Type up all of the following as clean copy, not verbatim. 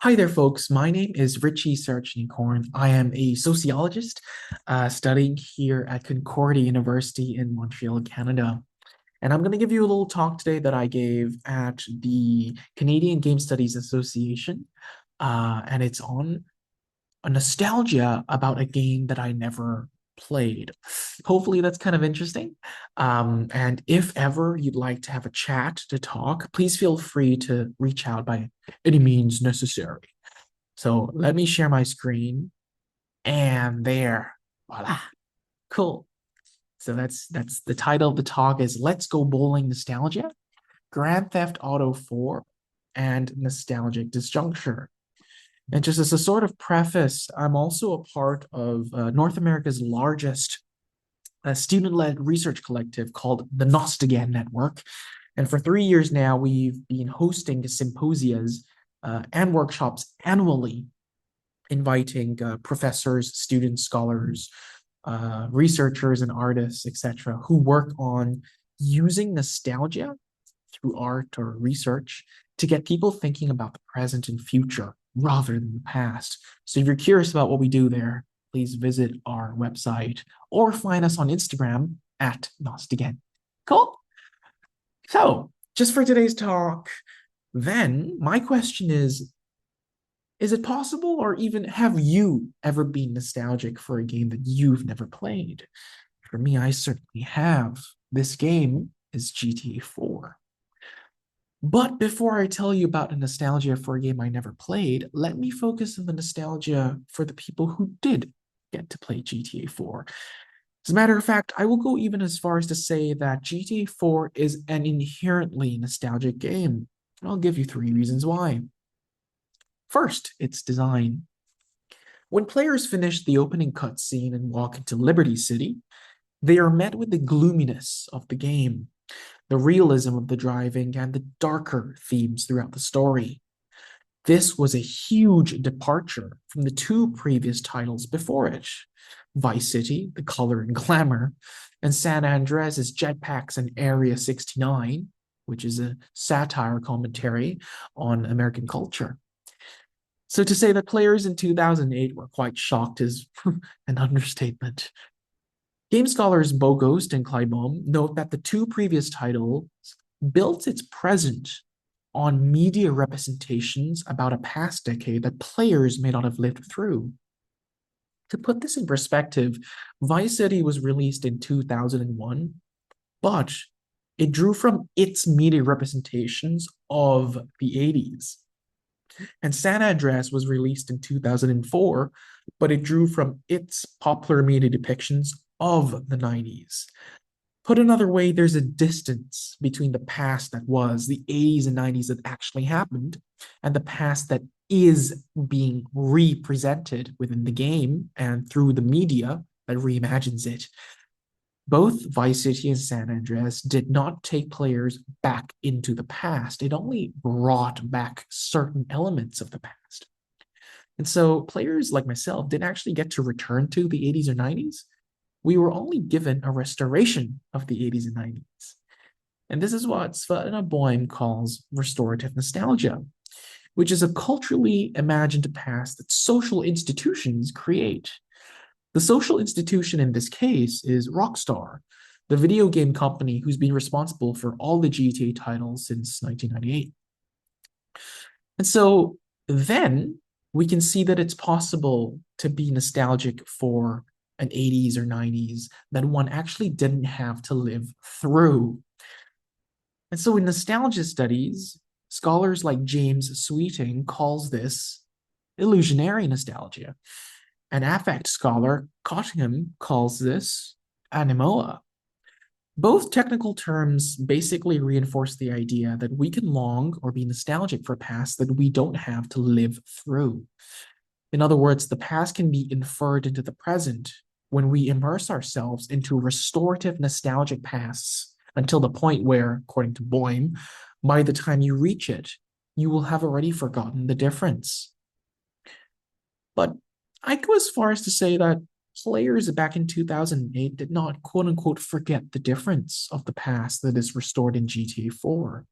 Hi there, folks. My name is Richy Srirachanikorn. I am a sociologist studying here at Concordia University in Montreal, Canada. And I'm going to give you a little talk today that I gave at the Canadian Game Studies Association. And it's on a nostalgia about a game that I never played. Hopefully, that's kind of interesting. And if ever you'd like to have a chat to talk, please feel free to reach out by any means necessary. So let me share my screen, and there, voila, cool. So that's the title of the talk is Let's Go Bowling Nostalgia, Grand Theft Auto 4, and Nostalgic Disjuncture. And just as a sort of preface, I'm also a part of North America's largest student-led research collective called the Nostagain Network. And for 3 years now, we've been hosting symposias and workshops annually, inviting professors, students, scholars, researchers, and artists, etc., who work on using nostalgia through art or research to get people thinking about the present and future rather than the past. So if you're curious about what we do there, please visit our website or find us on Instagram at nostagain. Cool. So just for today's talk, then my question is it possible, or even have you ever been nostalgic for a game that you've never played? For me, I certainly have. This game is GTA 4. But before I tell you about the nostalgia for a game I never played, let me focus on the nostalgia for the people who did get to play GTA 4. As a matter of fact, I will go even as far as to say that GTA 4 is an inherently nostalgic game. And I'll give you 3 reasons why. First, its design. When players finish the opening cutscene and walk into Liberty City, they are met with the gloominess of the game, the realism of the driving, and the darker themes throughout the story. This was a huge departure from the two previous titles before it: Vice City, the color and glamour, and San Andreas' jetpacks and Area 69, which is a satire commentary on American culture. So to say that players in 2008 were quite shocked is an understatement. Game scholars Bogost and Kleibom note that the two previous titles built its present on media representations about a past decade that players may not have lived through. To put this in perspective, Vice City was released in 2001, but it drew from its media representations of the 80s. And San Andreas was released in 2004, but it drew from its popular media depictions of the 90s. Put another way, there's a distance between the past that was, the 80s and 90s that actually happened, and the past that is being represented within the game and through the media that reimagines it. Both Vice City and San Andreas did not take players back into the past. It only brought back certain elements of the past. And so players like myself didn't actually get to return to the 80s or 90s. We were only given a restoration of the 80s and 90s. And this is what Svetlana Boym calls restorative nostalgia, which is a culturally imagined past that social institutions create. The social institution in this case is Rockstar, the video game company who's been responsible for all the GTA titles since 1998. And so then we can see that it's possible to be nostalgic for an 80s or 90s that one actually didn't have to live through. And so in nostalgia studies, scholars like James Sweeting calls this illusionary nostalgia. An affect scholar, Cottingham, calls this animoa. Both technical terms basically reinforce the idea that we can long or be nostalgic for past that we don't have to live through. In other words, the past can be inferred into the present when we immerse ourselves into restorative nostalgic pasts until the point where, according to Boym, by the time you reach it, you will have already forgotten the difference. But I go as far as to say that players back in 2008 did not, quote unquote, forget the difference of the past that is restored in GTA 4.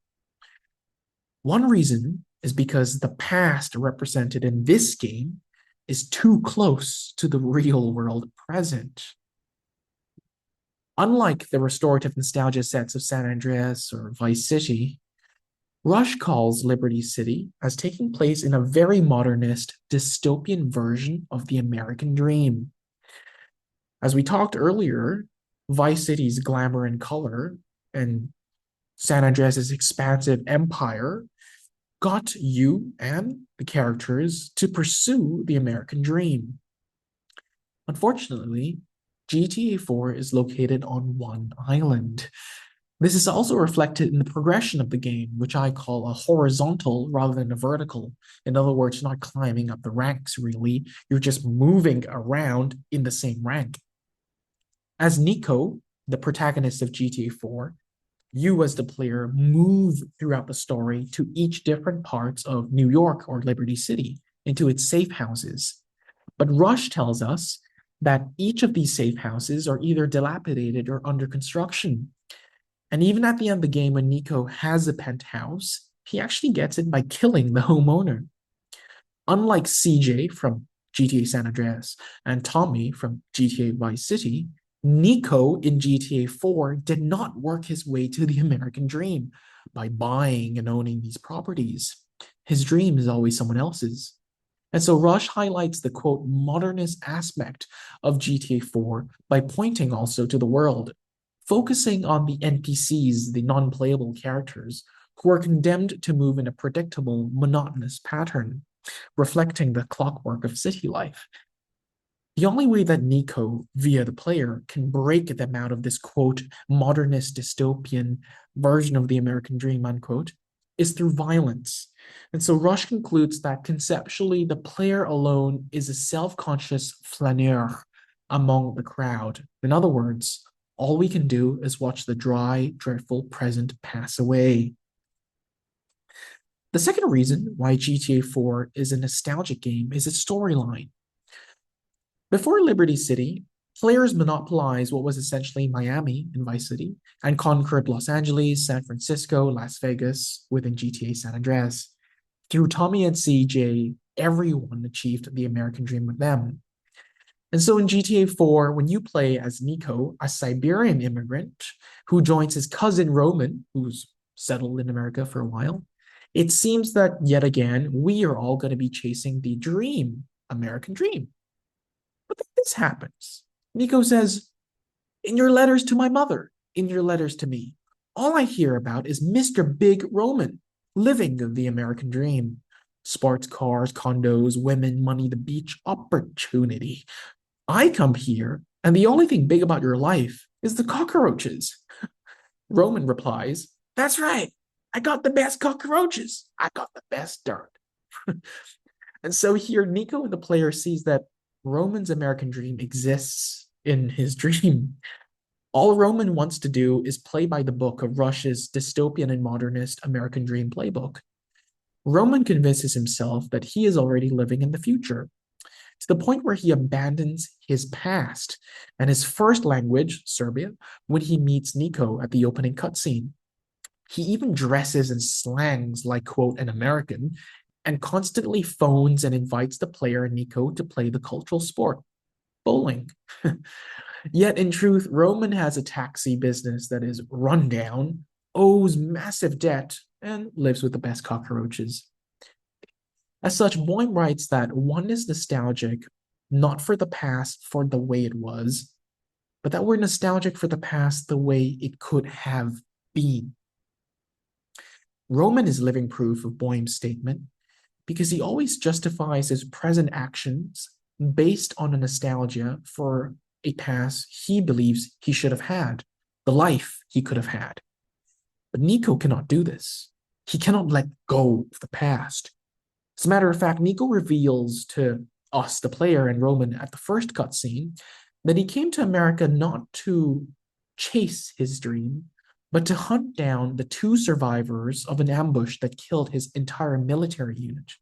One reason is because the past represented in this game is too close to the real world present. Unlike the restorative nostalgia sets of San Andreas or Vice City, Rush calls Liberty City as taking place in a very modernist, dystopian version of the American dream. As we talked earlier, Vice City's glamour and color and San Andreas' expansive empire got you and the characters to pursue the American dream. Unfortunately, GTA 4 is located on one island. This is also reflected in the progression of the game, which I call a horizontal rather than a vertical. In other words, you're not climbing up the ranks, really. You're just moving around in the same rank. As Nico, the protagonist of GTA 4, you as the player move throughout the story to each different parts of New York or Liberty City into its safe houses. But Rush tells us that each of these safe houses are either dilapidated or under construction. And even at the end of the game, when Nico has a penthouse, he actually gets it by killing the homeowner. Unlike CJ from GTA San Andreas and Tommy from GTA Vice City, Nico in GTA 4 did not work his way to the American dream by buying and owning these properties. His dream is always someone else's. And so Rush highlights the quote modernist aspect of GTA 4 by pointing also to the world, focusing on the NPCs, the non-playable characters, who are condemned to move in a predictable, monotonous pattern, reflecting the clockwork of city life. The only way that Nico, via the player, can break them out of this quote modernist dystopian version of the American dream, unquote, is through violence. And so Rush concludes that conceptually, the player alone is a self-conscious flaneur among the crowd. In other words, all we can do is watch the dry, dreadful present pass away. The second reason why GTA 4 is a nostalgic game is its storyline. Before Liberty City, players monopolized what was essentially Miami in Vice City and conquered Los Angeles, San Francisco, Las Vegas within GTA San Andreas. Through Tommy and CJ, everyone achieved the American dream with them. And so in GTA 4, when you play as Nico, a Siberian immigrant who joins his cousin Roman, who's settled in America for a while, it seems that yet again, we are all going to be chasing the dream, American dream. But then this happens. Nico says, in your letters to my mother, in your letters to me, all I hear about is Mr. Big Roman, living the American dream. Sports cars, condos, women, money, the beach, opportunity. I come here, and the only thing big about your life is the cockroaches. Roman replies, that's right. I got the best cockroaches. I got the best dirt. And so here, Nico, the player, sees that Roman's American dream exists in his dream. All Roman wants to do is play by the book of Rush's dystopian and modernist American dream playbook. Roman convinces himself that he is already living in the future, to the point where he abandons his past and his first language, Serbian, when he meets Nico at the opening cutscene. He even dresses and slangs like, quote, an American, and constantly phones and invites the player, Nico, to play the cultural sport, bowling. Yet in truth, Roman has a taxi business that is run down, owes massive debt, and lives with the best cockroaches. As such, Boehm writes that one is nostalgic, not for the past for the way it was, but that we're nostalgic for the past the way it could have been. Roman is living proof of Boehm's statement because he always justifies his present actions based on a nostalgia for a past he believes he should have had, the life he could have had. But Nico cannot do this. He cannot let go of the past. As a matter of fact, Nico reveals to us, the player, and Roman at the first cutscene, that he came to America not to chase his dream, but to hunt down the two survivors of an ambush that killed his entire military unit.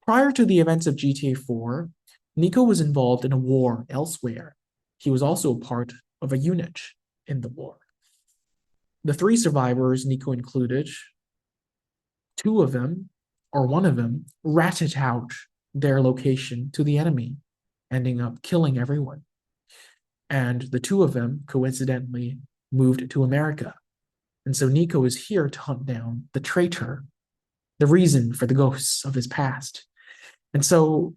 Prior to the events of GTA 4, Nico was involved in a war elsewhere. He was also a part of a unit in the war. The three survivors, Nico included, two of them or one of them, ratted out their location to the enemy, ending up killing everyone. And the two of them, coincidentally, moved to America. And so Nico is here to hunt down the traitor, the reason for the ghosts of his past. And so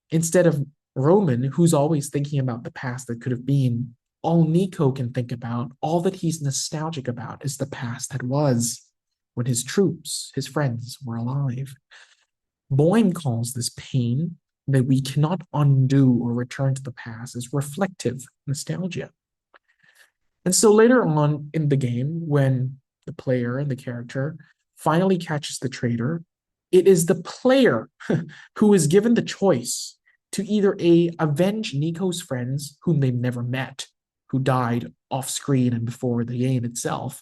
instead of Roman, who's always thinking about the past that could have been, all Nico can think about, all that he's nostalgic about, is the past that was, when his troops, his friends, were alive. Boehm calls this pain that we cannot undo or return to the past as reflective nostalgia. And so later on in the game, when the player and the character finally catches the traitor, it is the player who is given the choice to either A, avenge Nico's friends, whom they've never met, who died off screen and before the game itself,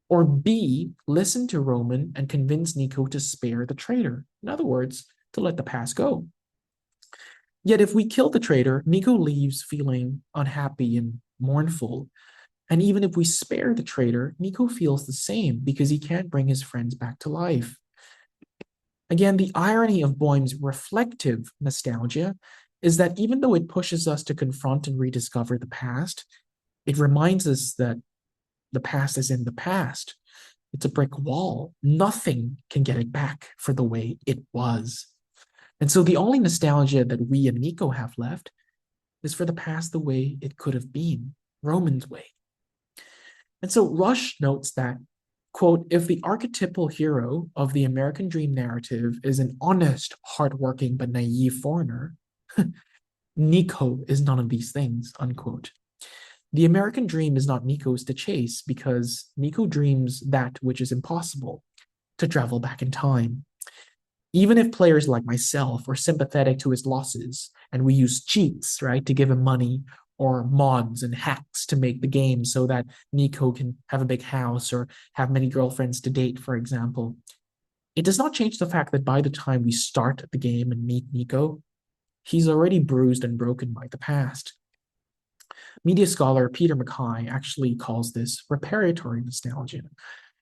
or B, listen to Roman and convince Nico to spare the traitor. In other words, to let the past go. Yet if we kill the traitor, Nico leaves feeling unhappy and mournful. And even if we spare the traitor, Nico feels the same because he can't bring his friends back to life. Again, the irony of Boehm's reflective nostalgia is that even though it pushes us to confront and rediscover the past, it reminds us that the past is in the past. It's a brick wall. Nothing can get it back for the way it was. And so the only nostalgia that we and Nico have left is for the past the way it could have been, Roman's way. And so Rush notes that, quote, if the archetypal hero of the American dream narrative is an honest, hardworking, but naive foreigner, Nico is none of these things, unquote. The American dream is not Nico's to chase because Nico dreams that which is impossible, to travel back in time. Even if players like myself are sympathetic to his losses and we use cheats, right, to give him money or mods and hacks to make the game so that Nico can have a big house or have many girlfriends to date, for example, it does not change the fact that by the time we start the game and meet Nico, he's already bruised and broken by the past. Media scholar Peter McKay actually calls this reparatory nostalgia,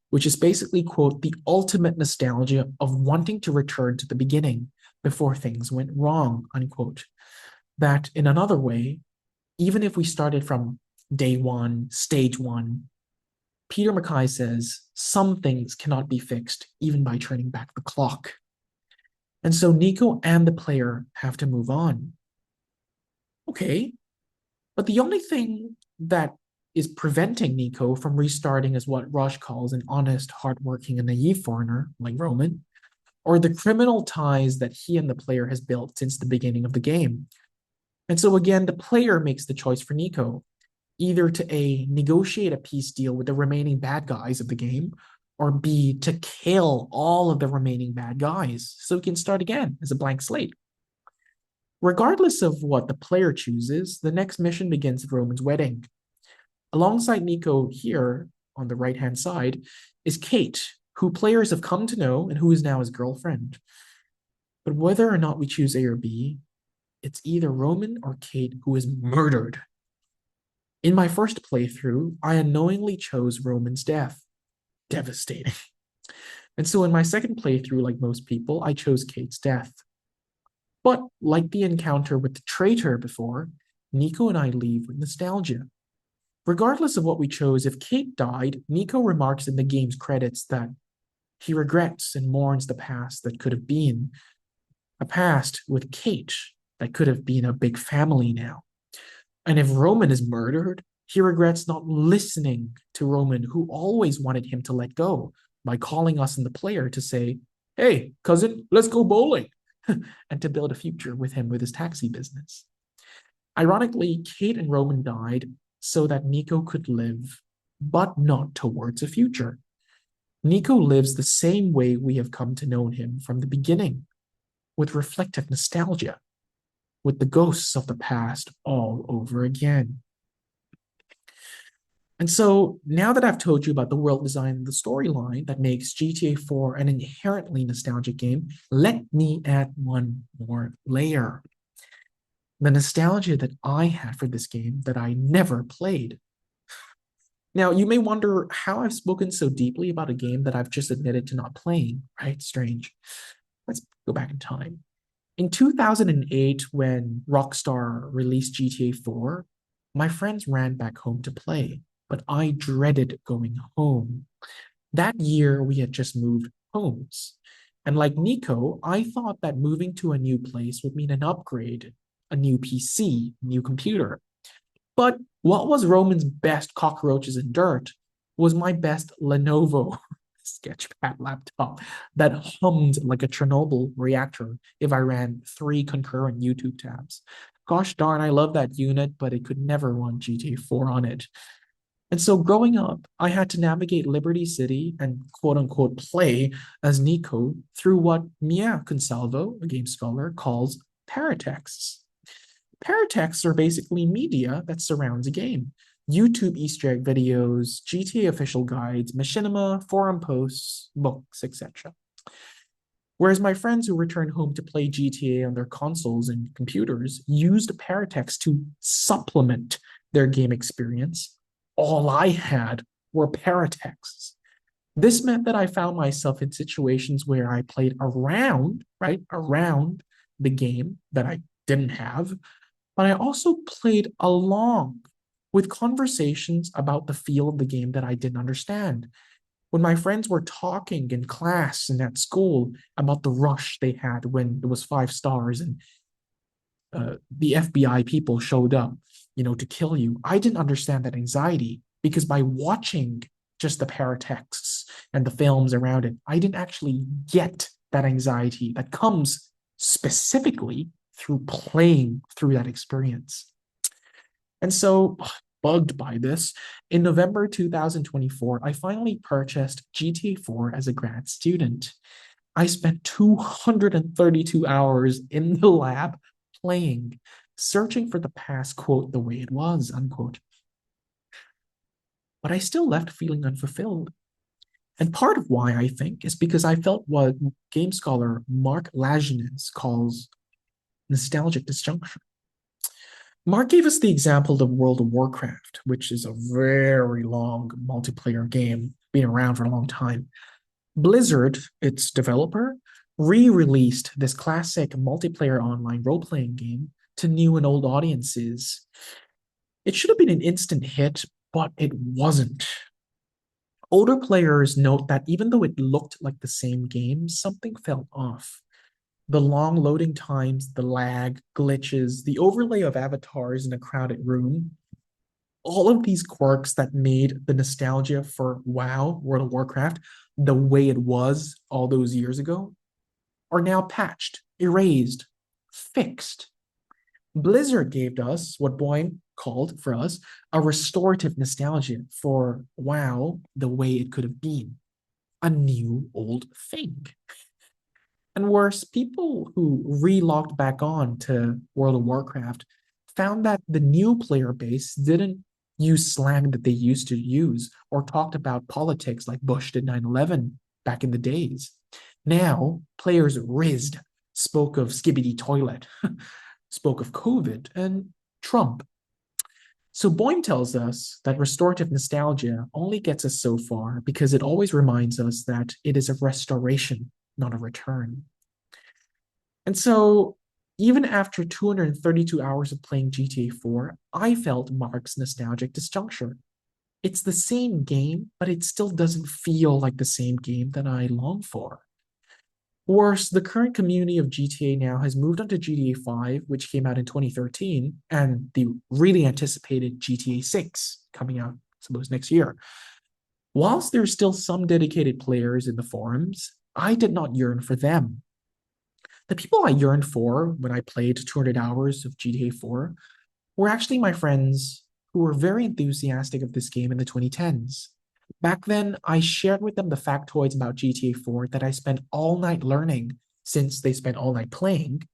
which is basically, quote, the ultimate nostalgia of wanting to return to the beginning before things went wrong, unquote. That in another way, even if we started from day one, stage one, Peter McKay says some things cannot be fixed even by turning back the clock. And so Nico and the player have to move on. Okay, but the only thing that is preventing Nico from restarting is what Rush calls an honest, hardworking, and naive foreigner like Roman, or the criminal ties that he and the player has built since the beginning of the game. And so again, the player makes the choice for Nico, either to A, negotiate a peace deal with the remaining bad guys of the game, or B, to kill all of the remaining bad guys so he can start again as a blank slate. Regardless of what the player chooses, the next mission begins at Roman's wedding. Alongside Nico here, on the right-hand side, is Kate, who players have come to know and who is now his girlfriend. But whether or not we choose A or B, it's either Roman or Kate who is murdered. In my first playthrough, I unknowingly chose Roman's death. Devastating. And so in my second playthrough, like most people, I chose Kate's death. But like the encounter with the traitor before, Nico and I leave with nostalgia. Regardless of what we chose, if Kate died, Nico remarks in the game's credits that he regrets and mourns the past that could have been, a past with Kate that could have been a big family now. And if Roman is murdered, he regrets not listening to Roman, who always wanted him to let go by calling us in the player to say, hey, cousin, let's go bowling, and to build a future with him with his taxi business. Ironically, Kate and Roman died so that Nico could live, but not towards a future. Nico lives the same way we have come to know him from the beginning, with reflective nostalgia, with the ghosts of the past all over again. And so now that I've told you about the world design and the storyline that makes GTA 4 an inherently nostalgic game, let me add one more layer. The nostalgia that I had for this game that I never played. Now, you may wonder how I've spoken so deeply about a game that I've just admitted to not playing, right? Strange. go back in time. In 2008, when Rockstar released GTA 4, my friends ran back home to play, but I dreaded going home. That year, we had just moved homes. And like Nico, I thought that moving to a new place would mean an upgrade, a new PC, new computer. But what was Roman's best cockroaches and dirt was my best Lenovo Sketchpad laptop that hummed like a Chernobyl reactor if I ran 3 concurrent YouTube tabs. Gosh darn, I love that unit, but it could never run GTA 4 on it. And so growing up, I had to navigate Liberty City and quote unquote play as Nico through what Mia Consalvo, a game scholar, calls paratexts. Paratexts are basically media that surrounds a game. YouTube Easter egg videos, GTA official guides, machinima, forum posts, books, etc. Whereas my friends who returned home to play GTA on their consoles and computers used paratext to supplement their game experience, all I had were paratexts. This meant that I found myself in situations where I played around, right, around the game that I didn't have, but I also played along with conversations about the feel of the game that I didn't understand. When my friends were talking in class and at school about the rush they had when it was 5 stars and the FBI people showed up, to kill you, I didn't understand that anxiety because by watching just the paratexts and the films around it, I didn't actually get that anxiety that comes specifically through playing through that experience. And so, bugged by this, in November 2024, I finally purchased GTA 4 as a grad student. I spent 232 hours in the lab playing, searching for the past, quote, the way it was, unquote. But I still left feeling unfulfilled. And part of why, I think, is because I felt what game scholar Mark Lajeunesse calls nostalgic disjunction. Mark gave us the example of World of Warcraft, which is a very long multiplayer game, been around for a long time. Blizzard, its developer, re-released this classic multiplayer online role-playing game to new and old audiences. It should have been an instant hit, but it wasn't. Older players note that even though it looked like the same game, something felt off. The long loading times, the lag, glitches, the overlay of avatars in a crowded room, all of these quirks that made the nostalgia for WoW, World of Warcraft, the way it was all those years ago, are now patched, erased, fixed. Blizzard gave us what Boyne called for us a restorative nostalgia for WoW the way it could have been, a new old thing. And worse, people who re-logged back on to World of Warcraft found that the new player base didn't use slang that they used to use or talked about politics like Bush did 9/11 back in the days. Now, players rizzed, spoke of Skibbity Toilet, spoke of COVID, and Trump. So Boyne tells us that restorative nostalgia only gets us so far because it always reminds us that it is a restoration, not a return. And so even after 232 hours of playing GTA 4, I felt Mark's nostalgic disjuncture. It's the same game, but it still doesn't feel like the same game that I long for. Worse, the current community of GTA now has moved on to GTA 5, which came out in 2013, and the really anticipated GTA 6 coming out, I suppose, next year. Whilst there's still some dedicated players in the forums, I did not yearn for them. The people I yearned for when I played 200 hours of GTA 4 were actually my friends who were very enthusiastic of this game in the 2010s. Back then, I shared with them the factoids about GTA 4 that I spent all night learning since they spent all night playing,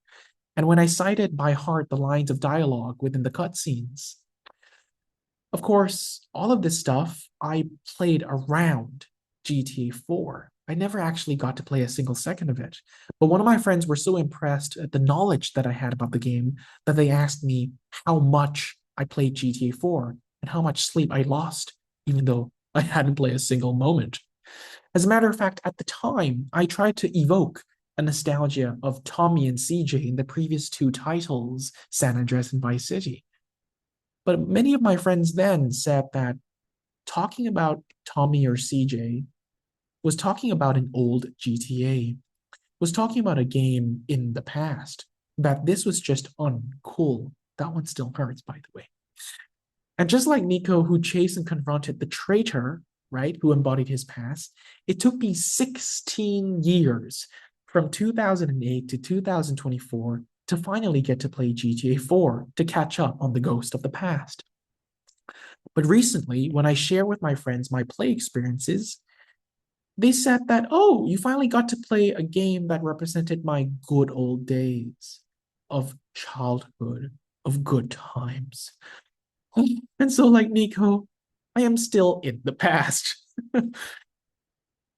and when I cited by heart the lines of dialogue within the cutscenes. Of course, all of this stuff I played around GTA 4. I never actually got to play a single second of it. But one of my friends were so impressed at the knowledge that I had about the game that they asked me how much I played GTA 4 and how much sleep I lost, even though I hadn't played a single moment. As a matter of fact, at the time, I tried to evoke a nostalgia of Tommy and CJ in the previous two titles, San Andreas and Vice City. But many of my friends then said that talking about Tommy or CJ was talking about an old GTA, was talking about a game in the past, that this was just uncool. That one still hurts, by the way. And just like Nico, who chased and confronted the traitor, right, who embodied his past, it took me 16 years from 2008 to 2024 to finally get to play GTA 4 to catch up on the ghost of the past. But recently, when I share with my friends my play experiences, they said that, oh, you finally got to play a game that represented my good old days of childhood, of good times. And so, like Nico, I am still in the past.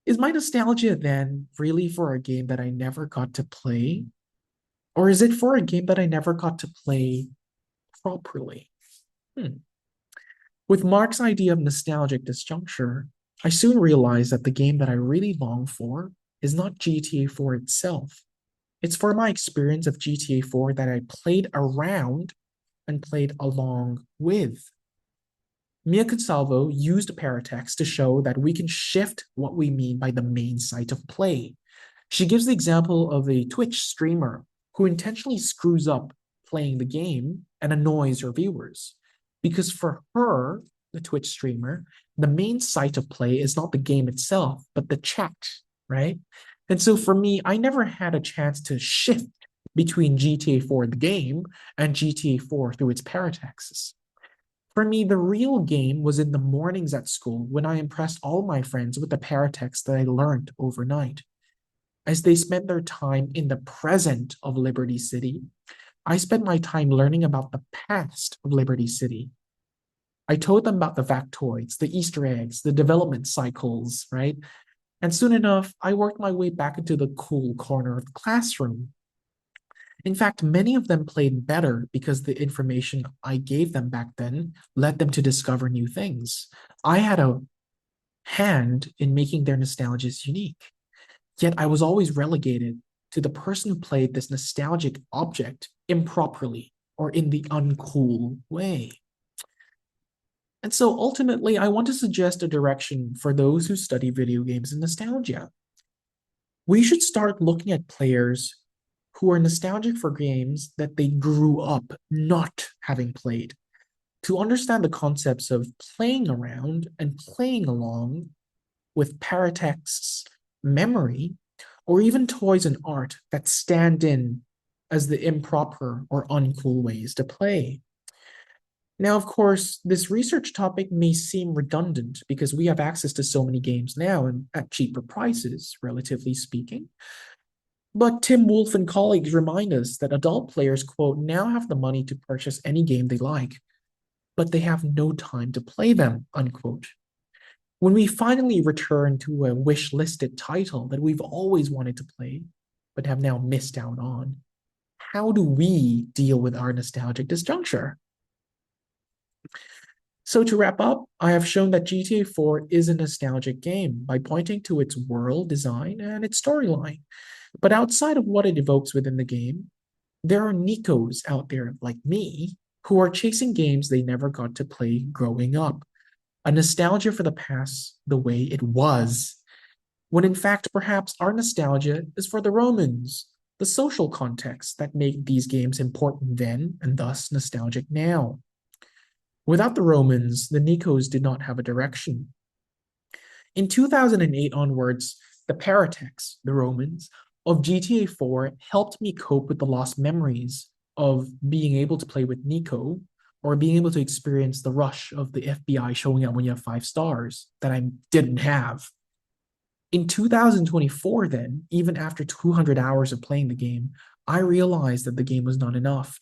Is my nostalgia then really for a game that I never got to play? Or is it for a game that I never got to play properly? Hmm. With Mark's idea of nostalgic disjuncture, I soon realized that the game that I really long for is not GTA 4 itself. It's for my experience of GTA 4 that I played around and played along with. Mia Consalvo used paratext to show that we can shift what we mean by the main site of play. She gives the example of a Twitch streamer who intentionally screws up playing the game and annoys her viewers. Because for her, the Twitch streamer, the main site of play is not the game itself, but the chat, right? And so for me, I never had a chance to shift between GTA 4, the game, and GTA 4 through its paratexts. For me, the real game was in the mornings at school when I impressed all my friends with the paratext that I learned overnight. As they spent their time in the present of Liberty City, I spent my time learning about the past of Liberty City. I told them about the factoids, the Easter eggs, the development cycles, right? And soon enough, I worked my way back into the cool corner of the classroom. In fact, many of them played better because the information I gave them back then led them to discover new things. I had a hand in making their nostalgias unique. Yet I was always relegated to the person who played this nostalgic object improperly or in the uncool way. And so ultimately, I want to suggest a direction for those who study video games and nostalgia. We should start looking at players who are nostalgic for games that they grew up not having played, to understand the concepts of playing around and playing along with paratexts, memory, or even toys and art that stand in as the improper or uncool ways to play. Now, of course, this research topic may seem redundant because we have access to so many games now and at cheaper prices, relatively speaking. But Tim Wolf and colleagues remind us that adult players, quote, now have the money to purchase any game they like, but they have no time to play them, unquote. When we finally return to a wish listed title that we've always wanted to play, but have now missed out on, how do we deal with our nostalgic disjuncture? So to wrap up, I have shown that GTA 4 is a nostalgic game by pointing to its world design and its storyline. But outside of what it evokes within the game, there are Nikos out there like me who are chasing games they never got to play growing up. A nostalgia for the past the way it was, when in fact perhaps our nostalgia is for the Romans, the social context that made these games important then and thus nostalgic now. Without the Romans, the Nikos did not have a direction. In 2008 onwards, the Paratex, the Romans, of GTA 4 helped me cope with the lost memories of being able to play with Nico or being able to experience the rush of the FBI showing up when you have 5 stars that I didn't have. In 2024, then, even after 200 hours of playing the game, I realized that the game was not enough.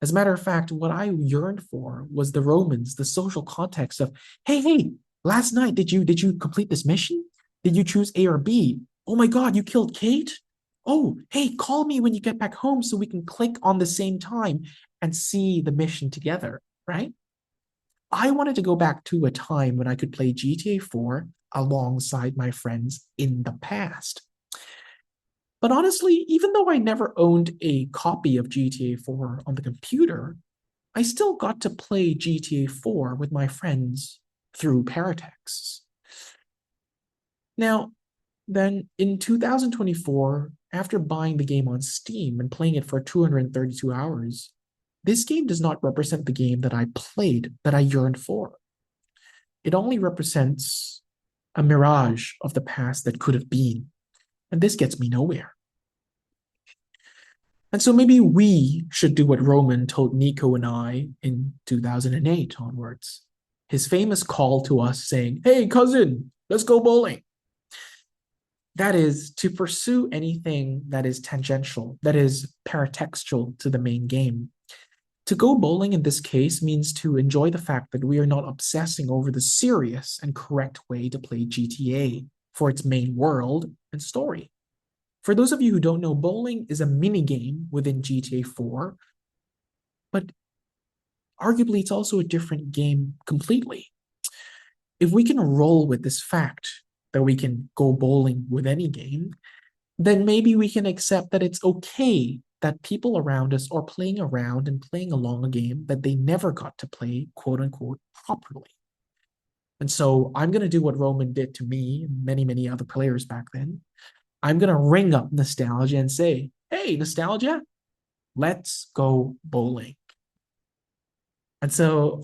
As a matter of fact, what I yearned for was the Romans, the social context of, hey, last night did you complete this mission? Did you choose A or B? Oh my God, you killed Kate? Oh, hey, call me when you get back home so we can click on the same time and see the mission together, right? I wanted to go back to a time when I could play GTA 4 alongside my friends in the past. But honestly, even though I never owned a copy of GTA 4 on the computer, I still got to play GTA 4 with my friends through paratexts. Now, then in 2024, after buying the game on Steam and playing it for 232 hours, this game does not represent the game that I played, that I yearned for. It only represents a mirage of the past that could have been. And this gets me nowhere. And so maybe we should do what Roman told Nico and I in 2008 onwards. His famous call to us saying, "Hey, cousin, let's go bowling." That is to pursue anything that is tangential, that is paratextual to the main game. To go bowling in this case means to enjoy the fact that we are not obsessing over the serious and correct way to play GTA for its main world and story. For those of you who don't know, bowling is a mini game within GTA 4, but arguably it's also a different game completely. If we can roll with this fact that we can go bowling with any game, then maybe we can accept that it's okay that people around us are playing around and playing along a game that they never got to play, quote unquote, properly. And so I'm going to do what Roman did to me and many, many other players back then. I'm going to ring up nostalgia and say, "Hey, nostalgia, let's go bowling." And so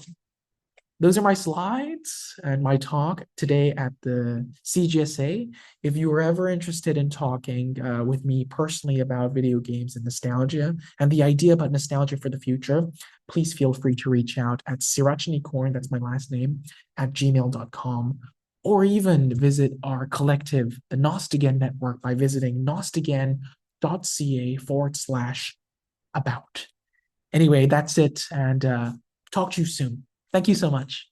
those are my slides and my talk today at the CGSA. If you were ever interested in talking with me personally about video games and nostalgia and the idea about nostalgia for the future, please feel free to reach out at Srirachanikorn, that's my last name, at gmail.com, or even visit our collective, the Nostagain Network, by visiting nostagain.ca/about. Anyway, that's it, and talk to you soon. Thank you so much.